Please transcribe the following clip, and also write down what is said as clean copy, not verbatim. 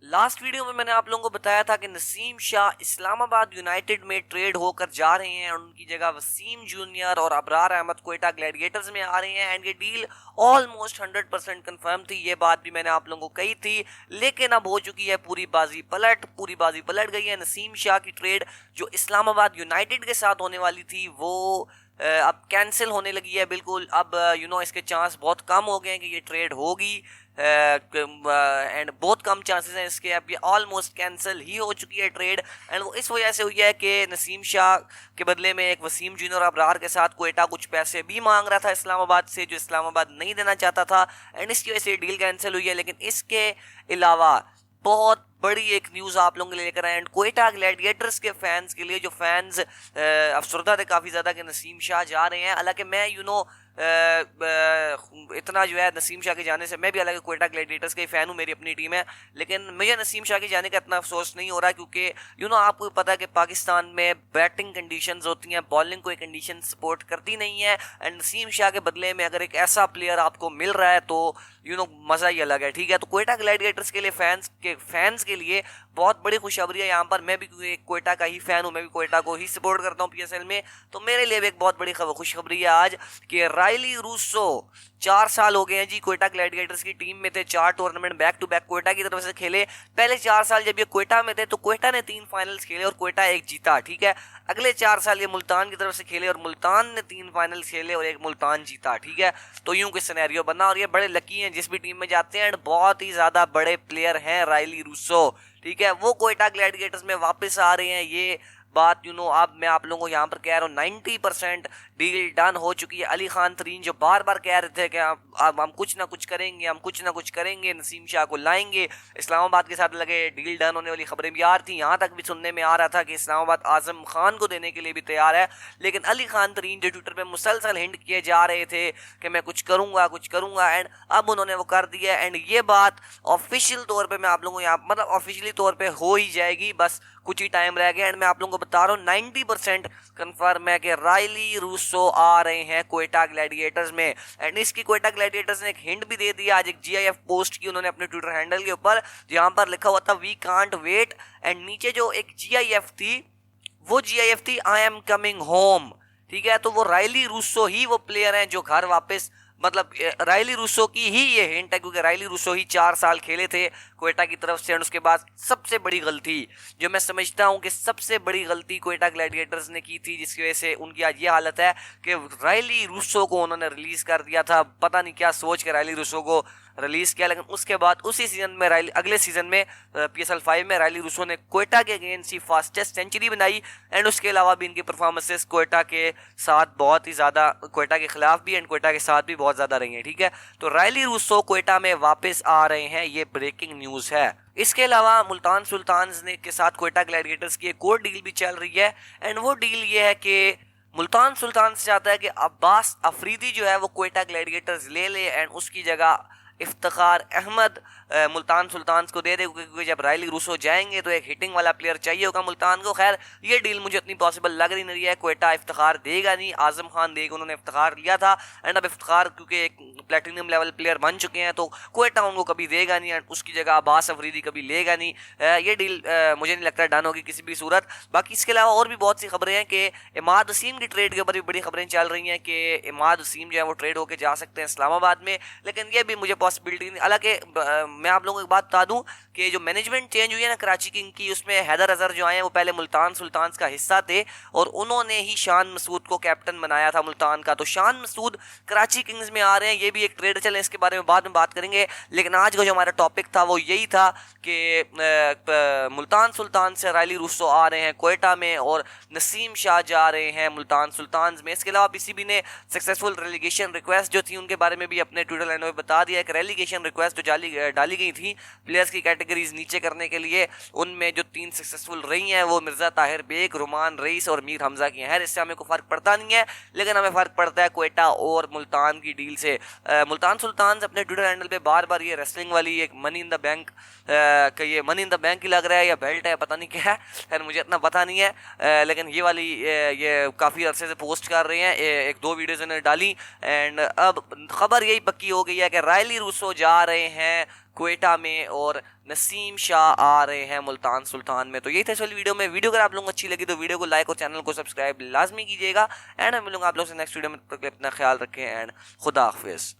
Last video में मैंने आप लोगों को बताया था कि नसीम शाह इस्लामाबाद यूनाइटेड में ट्रेड होकर जा रहे हैं और उनकी जगह वसीम जूनियर और अबरार अहमद क्वेटा ग्लैडिएटर्स में आ रहे हैं। एंड ये डील ऑलमोस्ट 100% कंफर्म थी, ये बात भी मैंने आप लोगों को कही थी, लेकिन अब हो चुकी है पूरी बाजी पलट गई है। नसीम शाह की ट्रेड जो इस्लामाबाद यूनाइटेड के साथ होने वाली थी वो अब कैंसिल होने लगी है बिल्कुल। अब इसके चांस बहुत कम हो गए हैं कि ये ट्रेड होगी, एंड बहुत कम चांसेस हैं इसके। अब ये ऑलमोस्ट कैंसिल ही हो चुकी है ट्रेड। एंड वो इस वजह से हुई है कि नसीम शाह के बदले में एक वसीम जूनियर और अबरार के साथ क्वेटा कुछ पैसे भी मांग रहा था इस्लामाबाद से, जो इस्लामाबाद नहीं देना चाहता था, एंड इसकी वजह से डील कैंसिल हुई है। लेकिन इसके अलावा बहुत बड़ी एक न्यूज़ आप लोगों के लिए लेकर आए एंड क्वेटा ग्लैडिएटर्स के फैंस के लिए, जो फैंस अफसरदा थे काफ़ी ज़्यादा कि नसीम शाह जा रहे हैं। हालांकि मैं इतना जो है नसीम शाह के जाने से, मैं भी हालांकि क्वेटा ग्लैडिएटर्स के फ़ैन हूँ, मेरी अपनी टीम है, लेकिन मुझे नसीम शाह के जाने का इतना अफसोस नहीं हो रहा क्योंकि आपको पता है कि पाकिस्तान में बैटिंग कंडीशंस होती हैं, बॉलिंग कोई कंडीशन सपोर्ट करती नहीं है। एंड नसीम शाह के बदले में अगर एक ऐसा प्लेयर आपको मिल रहा है तो मज़ा ही अलग है, ठीक है। तो क्वेटा ग्लैडिएटर्स के लिए फैंस के लिए बहुत बड़ी खुशखबरी है यहाँ पर। मैं भी क्वेटा का ही फ़ैन हूँ, मैं भी क्वेटा को ही सपोर्ट करता हूँ पीएसएल में, तो मेरे लिए भी एक बहुत बड़ी खुशखबरी है आज कि रायली रूसो 4 साल हो गए हैं जी क्वेटा ग्लैडिएटर्स की टीम में थे। 4 tournament back to back Quetta की तरफ से खेले। पहले 4 साल जब ये क्वेटा में थे तो क्वेटा ने 3 फाइनल्स खेले और क्वेटा 1 जीता, ठीक है। अगले 4 साल ये मुल्तान की तरफ से खेले और मुल्तान ने 3 फाइनल्स खेले और 1 मुल्तान जीता, ठीक है। तो यूं के सिनेरियो बना और ये बड़े लकी हैं जिस भी टीम में जाते हैं। बहुत ही ज़्यादा बड़े प्लेयर हैं रायली रूसो, ठीक है। वो क्वेटा ग्लैडिएटर्स में वापस आ रहे हैं। ये बात अब मैं आप लोगों को यहाँ पर कह रहा हूँ 90% डील डन हो चुकी है। अली खान तरीन जो बार बार कह रहे थे कि अब हम कुछ ना कुछ करेंगे, नसीम शाह को लाएंगे, इस्लामाबाद के साथ लगे, डील डन होने वाली खबरें भी आ रही थी। यहाँ तक भी सुनने में आ रहा था कि इस्लामाबाद आजम खान को देने के लिए भी तैयार है। लेकिन अली खान तरीन जो ट्विटर पर मुसलसल हिंट किए जा रहे थे कि मैं कुछ करूँगा, एंड अब उन्होंने वो कर दिया। एंड ये बात ऑफिशियल तौर पर मैं आप लोगों को यहाँ ऑफिशियली तौर पर हो ही जाएगी, बस कुछ ही टाइम रह गया। एंड मैं आप लोगों को बता रहा हूँ 90% कंफर्म है कि रायली रूसो आ रहे हैं क्वेटा ग्लैडिएटर्स में। एंड इसकी क्वेटा ग्लैडिएटर्स ने एक हिंट भी दे दिया, आज एक जीआईएफ पोस्ट की उन्होंने अपने ट्विटर हैंडल के ऊपर, जहां पर लिखा हुआ था वी कांट वेट, एंड नीचे जो एक जीआईएफ थी वो जीआईएफ थी आई एम कमिंग होम, ठीक है। तो वो रायली रूसो ही वो प्लेयर हैं जो घर वापस, रायली रूसो की ही ये हिंट है क्योंकि रायली रूसो ही 4 साल खेले थे क्वेटा की तरफ से। और उसके बाद सबसे बड़ी गलती जो मैं समझता हूं कि सबसे बड़ी गलती क्वेटा ग्लैडिएटर्स ने की थी, जिसकी वजह से उनकी आज ये हालत है कि रायली रूसो को उन्होंने रिलीज कर दिया था। पता नहीं क्या सोच के रायली रूसो को रिलीज किया, लेकिन उसके बाद उसी सीजन में अगले सीजन में PSL 5 में रायली रूसो ने क्वेटा के अगेंस्ट ही फास्टेस्ट सेंचुरी बनाई। एंड उसके अलावा भी इनकी परफॉर्मेंसेस क्वेटा के साथ बहुत ही ज़्यादा, क्वेटा के खिलाफ भी एंड क्वेटा के साथ भी बहुत ज़्यादा रही हैं, ठीक है। तो रायली रूसो क्वेटा में वापस आ रहे हैं, ये ब्रेकिंग न्यूज़ है। इसके अलावा मुल्तान सुल्तान्स ने के साथ क्वेटा ग्लैडिएटर्स की एक और डील भी चल रही है। एंड वो डील ये है कि मुल्तान सुल्तान्स चाहता है कि अब्बास अफरीदी जो है वो क्वेटा ग्लैडिएटर्स ले ले एंड उसकी जगह इफ्तिखार अहमद मुल्तान सुल्तान्स को दे दे, क्योंकि जब रायली रूसो जाएंगे तो एक हिटिंग वाला प्लेयर चाहिए होगा मुल्तान को। खैर ये डील मुझे इतनी पॉसिबल लग रही नहीं है, क्वेटा इफ्तिखार देगा नहीं, आजम खान देगा, उन्होंने इफ्तिखार लिया था। एंड अब इफ्तिखार क्योंकि एक प्लेटिनम लेवल प्लेयर बन चुके हैं तो क्वेटा उनको कभी देगा नहीं, एंड उसकी जगह अब्बास अफरीदी कभी लेगा नहीं। ये डील मुझे नहीं लगता डन होगी किसी भी सूरत। बाकी इसके अलावा और भी बहुत सी खबरें हैं कि इमाद वसीम की ट्रेड के ऊपर भी बड़ी खबरें चल रही हैं कि इमाद वसीम जो है वो ट्रेड होकर जा सकते हैं इस्लामाबाद में, लेकिन ये भी मुझे पॉसिबिलिटी नहीं। हालांकि मैं आप लोगों को एक बात बता दूं कि जो मैनेजमेंट चेंज हुई है ना कराची किंग की, उसमें हैदर अजहर जो आए हैं वो पहले मुल्तान सुल्तान्स का हिस्सा थे और उन्होंने ही शान मसूद को कैप्टन बनाया था मुल्तान का। तो शान मसूद कराची किंग्स में आ रहे हैं, ये भी एक ट्रेड चले, इसके बारे में बाद में बात करेंगे। लेकिन आज का जो हमारा टॉपिक था वो यही था कि मुल्तान सुल्तान से रायली रूसो आ रहे हैं क्वेटा में और नसीम शाह जा रहे हैं मुल्तान सुल्तान्स में। इसके अलावा PCB ने सक्सेसफुल रेलीगेशन रिक्वेस्ट जो थी उनके बारे में भी अपने ट्विटर हैंडल में बता दिया है कि रेलीगेशन रिक्वेस्ट जो डाली गई थी प्लेयर्स की कैटेगरीज नीचे करने के लिए, उनमें जो 3 सक्सेसफुल रही हैं वो मिर्जा ताहिर बेग, रुमान रईस और मीर हमजा की हैं। इससे हमें कोई फ़र्क पड़ता नहीं है, लेकिन हमें फ़र्क पड़ता है क्वेटा और मुल्तान की डील से। मुल्तान सुल्तान अपने ट्विटर हैंडल पे बार बार ये रेसलिंग वाली एक मनी इन द बैंक का, ये मनी इन द बैंक ही लग रहा है या बेल्ट है पता नहीं क्या है, खैर मुझे इतना पता नहीं है, लेकिन ये वाली ये काफ़ी अरसे से पोस्ट कर रहे हैं, 1-2 वीडियोज़ इन्होंने डाली। एंड अब खबर यही पक्की हो गई है कि रायली रूसो जा रहे हैं क्वेटा में और नसीम शाह आ रहे हैं मुल्तान सुल्तान में। तो यही था इस वाली वीडियो में। वीडियो अगर आप लोगों को अच्छी लगी तो वीडियो को लाइक और चैनल को सब्सक्राइब लाजमी कीजिएगा। एंड मैं मिलूंगा आप लोग से नेक्स्ट वीडियो में, तब तक अपना ख्याल रखें एंड खुदा हाफिज़।